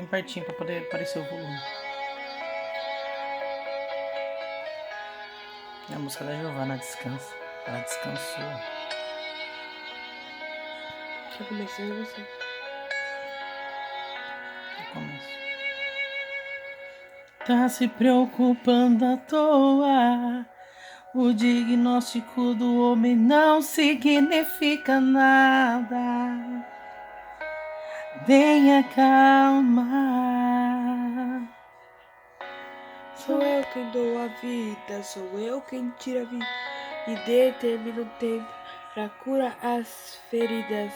bem pertinho pra poder aparecer o volume. É a música da Giovana, Descansa. Ela descansou. Já comecei você. Eu começo. Tá se preocupando à toa. O diagnóstico do homem não significa nada. Tenha calma. Sou eu quem dou a vida, sou eu quem tira a vida e determino o tempo pra curar as feridas.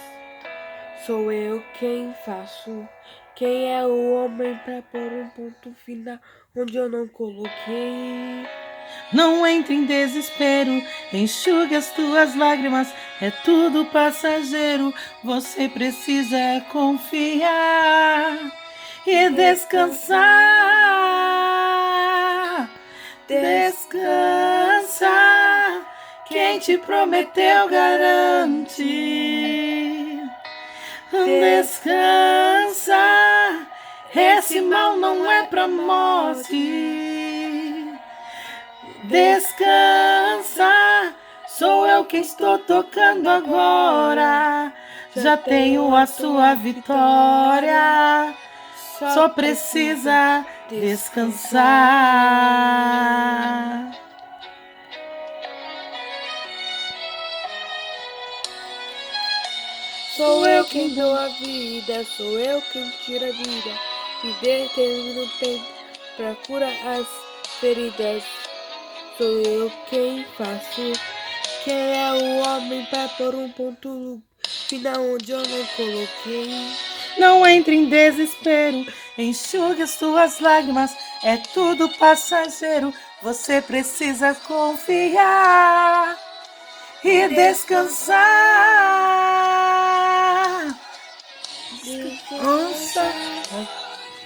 Sou eu quem faço. Quem é o homem pra pôr um ponto final onde eu não coloquei? Não entre em desespero, enxugue as tuas lágrimas, é tudo passageiro. Você precisa confiar e descansar. Descansa, quem te prometeu garante. Descansa, esse mal não é pra morte. Descansa, sou eu que estou tocando agora. Já tenho a sua vitória, só precisa descansar. Sou eu quem dou a vida, sou eu quem tira a vida e determino o tempo pra curar as feridas. Sou eu quem faço. Quem é o homem pra pôr um ponto final onde eu não coloquei? Não entre em desespero, enxugue as suas lágrimas, é tudo passageiro. Você precisa confiar e descansar. Descansa.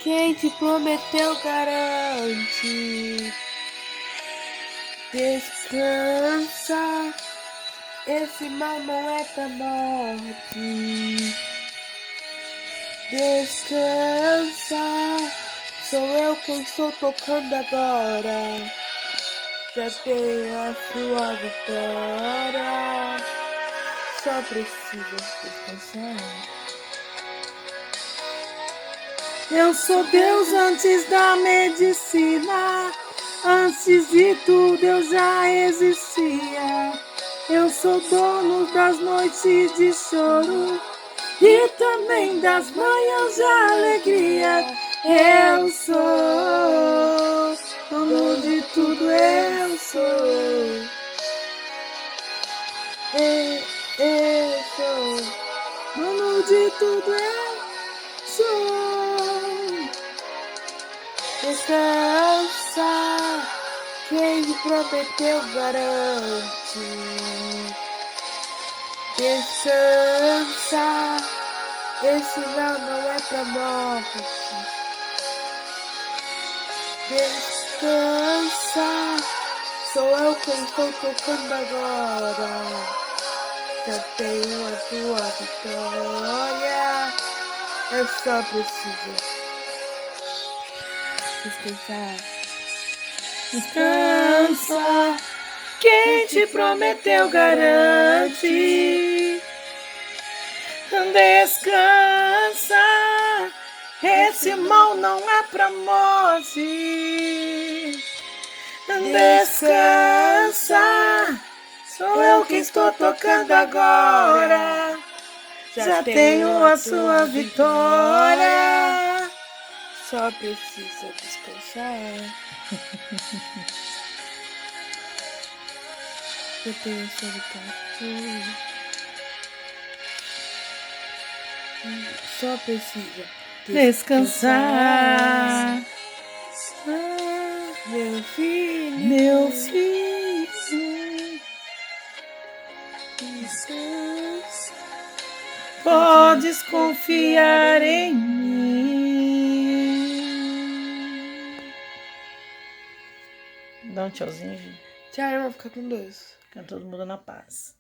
Quem te prometeu garante. Descansa. Esse mal não é pra morte. Descansa. Sou eu quem estou tocando agora. Já tenho a sua vitória. Só precisa descansar. Eu sou Deus antes da medicina, antes de tudo eu já existia. Eu sou dono das noites de choro e também das manhãs de alegria. Eu sou dono de tudo, eu sou. Eu sou Dono de tudo, eu sou. Descansa, quem me prometeu garante. Descansa, esse não é pra morte. Descansa, sou eu quem estou tocando agora. Já tenho a tua vitória, eu só preciso descansar. Descansa, quem te prometeu garante. Descansa, esse mal não é pra morte. Descansa, sou eu que estou tocando agora. Já tenho a sua vitória. Só precisa descansar. Eu tenho a sua vitória. Só precisa descansar. Meu filho, meu filho, descansa. Podes confiar em mim. Dá um tchauzinho, gente. Tchau, irmão. Fica com Deus. Fica todo mundo na paz.